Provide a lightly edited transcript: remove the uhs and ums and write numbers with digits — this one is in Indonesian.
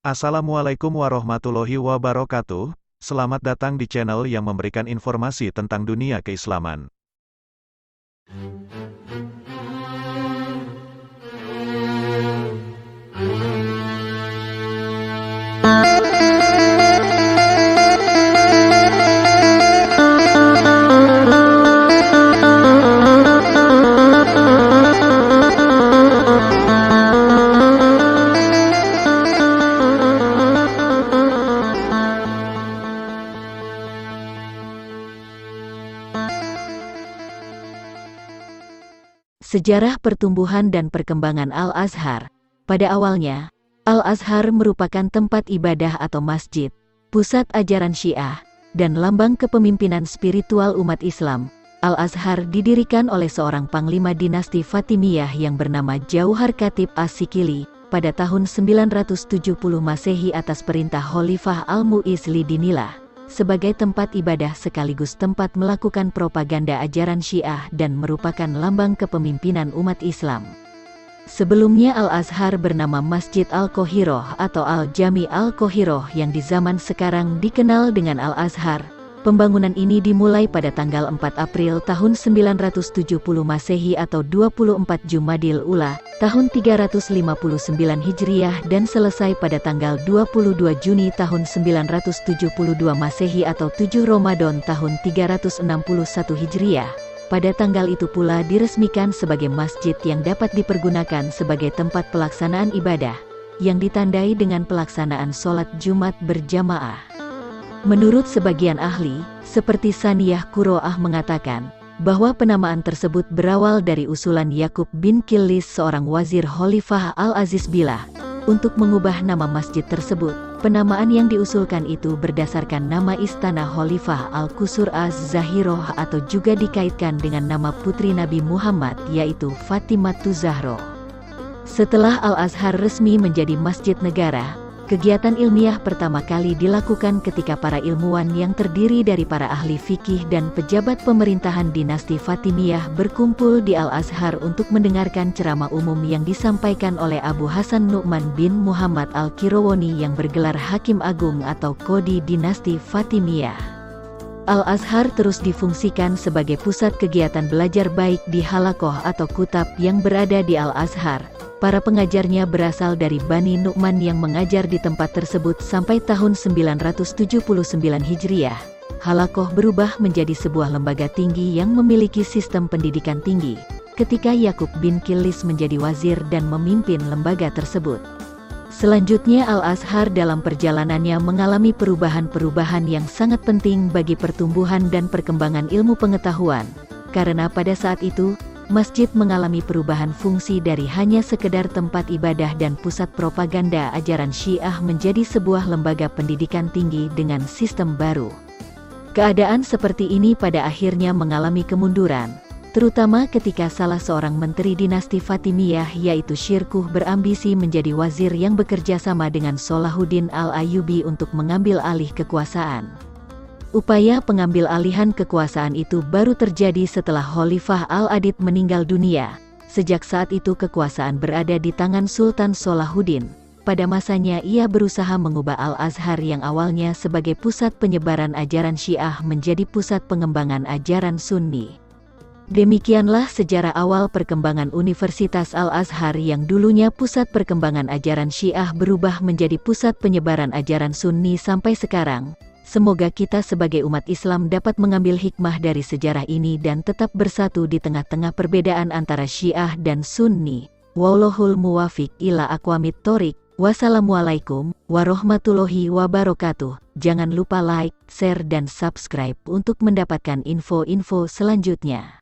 Assalamualaikum warahmatullahi wabarakatuh. Selamat datang di channel yang memberikan informasi tentang dunia keislaman. Sejarah pertumbuhan dan perkembangan Al-Azhar. Pada awalnya, Al-Azhar merupakan tempat ibadah atau masjid, pusat ajaran Syiah, dan lambang kepemimpinan spiritual umat Islam. Al-Azhar didirikan oleh seorang panglima dinasti Fatimiyah yang bernama Jauhar Khatib As-Sikili pada tahun 970 Masehi atas perintah Khalifah Al-Mu'izz Lidinillah, sebagai tempat ibadah sekaligus tempat melakukan propaganda ajaran Syiah dan merupakan lambang kepemimpinan umat Islam. Sebelumnya Al-Azhar bernama Masjid Al-Qahiroh atau Al-Jami Al-Qahiroh yang di zaman sekarang dikenal dengan Al-Azhar. Pembangunan ini dimulai pada tanggal 4 April tahun 970 Masehi atau 24 Jumadil Ula, tahun 359 Hijriah dan selesai pada tanggal 22 Juni tahun 972 Masehi atau 7 Ramadan tahun 361 Hijriah. Pada tanggal itu pula diresmikan sebagai masjid yang dapat dipergunakan sebagai tempat pelaksanaan ibadah, yang ditandai dengan pelaksanaan sholat Jumat berjamaah. Menurut sebagian ahli, seperti Saniyah Kuro'ah mengatakan, bahwa penamaan tersebut berawal dari usulan Yakub bin Killis seorang wazir Khalifah Al-Aziz Billah, untuk mengubah nama masjid tersebut. Penamaan yang diusulkan itu berdasarkan nama istana Khalifah Al-Qusur Az-Zahiroh atau juga dikaitkan dengan nama putri Nabi Muhammad yaitu Fatimatu Zahroh. Setelah Al-Azhar resmi menjadi masjid negara, kegiatan ilmiah pertama kali dilakukan ketika para ilmuwan yang terdiri dari para ahli fikih dan pejabat pemerintahan dinasti Fatimiyah berkumpul di Al-Azhar untuk mendengarkan ceramah umum yang disampaikan oleh Abu Hasan Nu'man bin Muhammad Al-Qirawani yang bergelar Hakim Agung atau Qodi dinasti Fatimiyah. Al-Azhar terus difungsikan sebagai pusat kegiatan belajar baik di halakoh atau kutab yang berada di Al-Azhar. Para pengajarnya berasal dari Bani Nu'man yang mengajar di tempat tersebut sampai tahun 979 Hijriah. Halakoh berubah menjadi sebuah lembaga tinggi yang memiliki sistem pendidikan tinggi, ketika Yakub bin Killis menjadi wazir dan memimpin lembaga tersebut. Selanjutnya Al-Azhar dalam perjalanannya mengalami perubahan-perubahan yang sangat penting bagi pertumbuhan dan perkembangan ilmu pengetahuan, karena pada saat itu, masjid mengalami perubahan fungsi dari hanya sekedar tempat ibadah dan pusat propaganda ajaran Syiah menjadi sebuah lembaga pendidikan tinggi dengan sistem baru. Keadaan seperti ini pada akhirnya mengalami kemunduran, terutama ketika salah seorang menteri dinasti Fatimiyah yaitu Syirkuh berambisi menjadi wazir yang bekerja sama dengan Salahuddin Al-Ayyubi untuk mengambil alih kekuasaan. Upaya pengambil alihan kekuasaan itu baru terjadi setelah Khalifah Al-Adid meninggal dunia. Sejak saat itu kekuasaan berada di tangan Sultan Salahuddin. Pada masanya ia berusaha mengubah Al-Azhar yang awalnya sebagai pusat penyebaran ajaran Syiah menjadi pusat pengembangan ajaran Sunni. Demikianlah sejarah awal perkembangan Universitas Al-Azhar yang dulunya pusat perkembangan ajaran Syiah berubah menjadi pusat penyebaran ajaran Sunni sampai sekarang. Semoga kita sebagai umat Islam dapat mengambil hikmah dari sejarah ini dan tetap bersatu di tengah-tengah perbedaan antara Syiah dan Sunni. Wallahul muwafiq ila aqwamit thoriq. Wassalamualaikum warahmatullahi wabarakatuh. Jangan lupa like, share dan subscribe untuk mendapatkan info-info selanjutnya.